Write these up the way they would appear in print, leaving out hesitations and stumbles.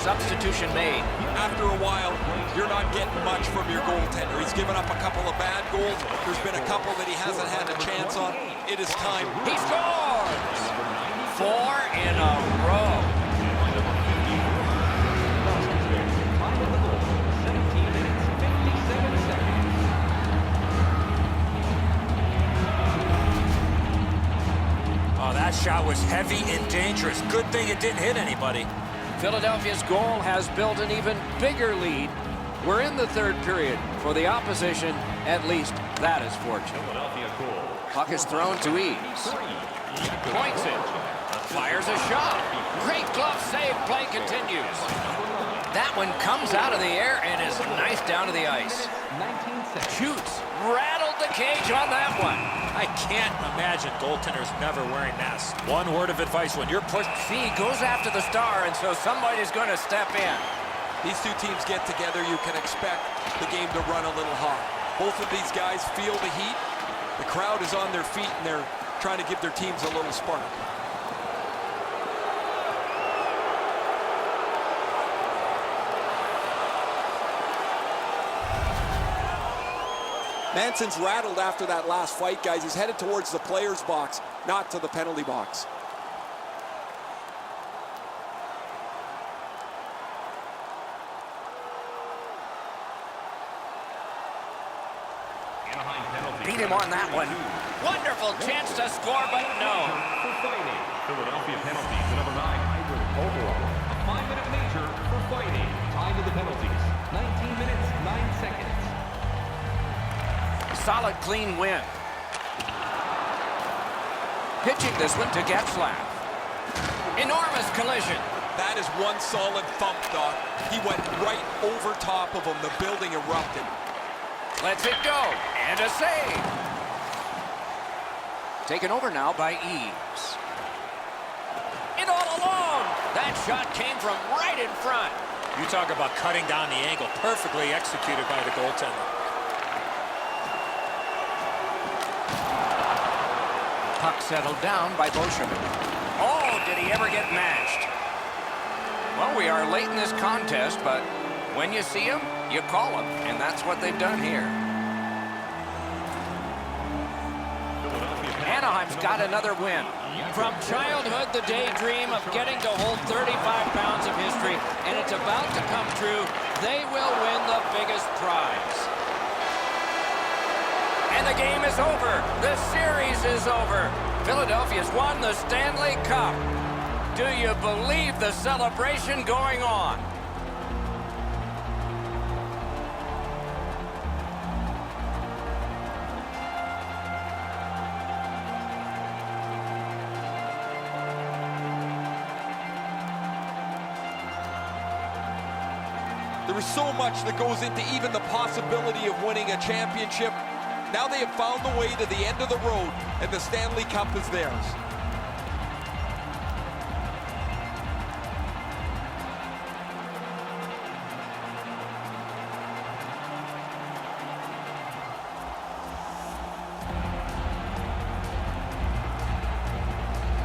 Substitution made. After a while, you're not getting much from your goaltender. He's given up a couple of bad goals. There's been a couple that he hasn't had a chance on. It is time. He scores! 4 in a row. Oh, that shot was heavy and dangerous. Good thing it didn't hit anybody. Philadelphia's goal has built an even bigger lead. We're in the third period. For the opposition, at least that is fortunate. Puck is thrown to Eaves. Points it. Fires a shot. Great glove save. Play continues. That one comes out of the air and is knifed down to the ice. Shoots. Rattled the cage on that one. I can't imagine goaltenders never wearing masks. One word of advice: when you're pushed. See, goes after the star, and so somebody's going to step in. These two teams get together, you can expect the game to run a little hot. Both of these guys feel the heat. The crowd is on their feet, and they're trying to give their teams a little spark. Manson's rattled after that last fight, guys. He's headed towards the player's box, not to the penalty box. Beat him on that one. Wonderful chance to score, but no. Philadelphia penalties, number 9, Hybrid overall. A 5-minute major for fighting. Time to the penalties. 19 minutes, 9 seconds. Solid, clean win. Pitching this one to Getzlaf. Enormous collision. That is one solid thump, Doc. He went right over top of him. The building erupted. Lets it go. And a save. Taken over now by Eaves. In all alone. That shot came from right in front. You talk about cutting down the angle. Perfectly executed by the goaltender. Puck settled down by Beauchemin. Oh, did he ever get mashed? Well, we are late in this contest, but when you see them, you call them, and that's what they've done here. Anaheim's got another win. From childhood, the daydream of getting to hold 35 pounds of history, and it's about to come true. They will win the biggest prize. And the game is over. The series is over. Philadelphia's won the Stanley Cup. Do you believe the celebration going on? There is so much that goes into even the possibility of winning a championship. Now they have found the way to the end of the road, and the Stanley Cup is theirs.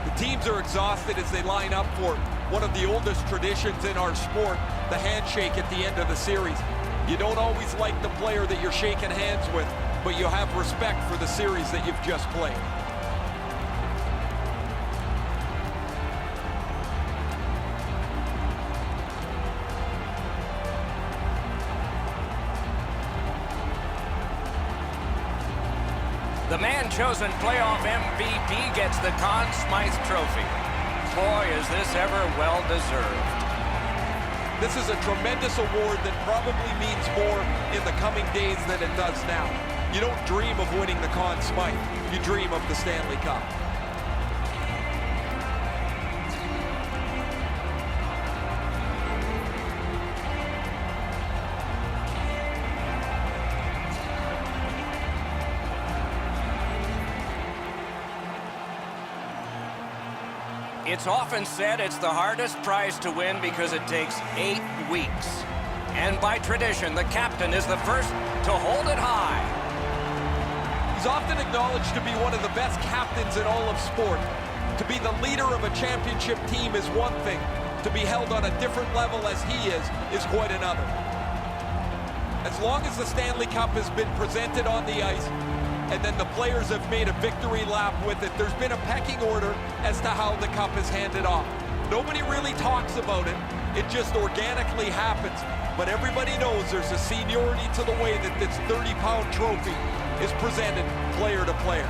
The teams are exhausted as they line up for one of the oldest traditions in our sport, the handshake at the end of the series. You don't always like the player that you're shaking hands with, but you have respect for the series that you've just played. The man-chosen playoff MVP gets the Conn Smythe Trophy. Boy, is this ever well-deserved. This is a tremendous award that probably means more in the coming days than it does now. You don't dream of winning the Conn Smythe. You dream of the Stanley Cup. It's often said it's the hardest prize to win because it takes 8 weeks. And by tradition, the captain is the first to hold it high. He's often acknowledged to be one of the best captains in all of sport. To be the leader of a championship team is one thing. To be held on a different level as he is quite another. As long as the Stanley Cup has been presented on the ice, and then the players have made a victory lap with it, there's been a pecking order as to how the cup is handed off. Nobody really talks about it. It just organically happens. But everybody knows there's a seniority to the way that this 30-pound trophy is presented player to player.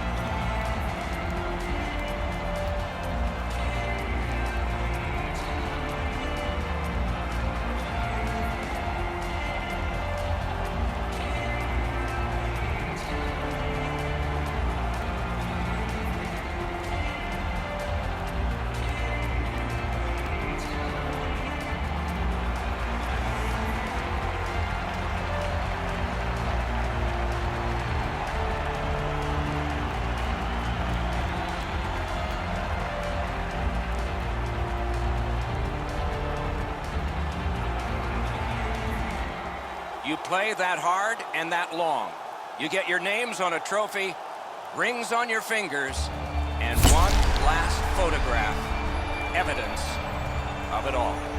You play that hard and that long. You get your names on a trophy, rings on your fingers, and one last photograph, evidence of it all.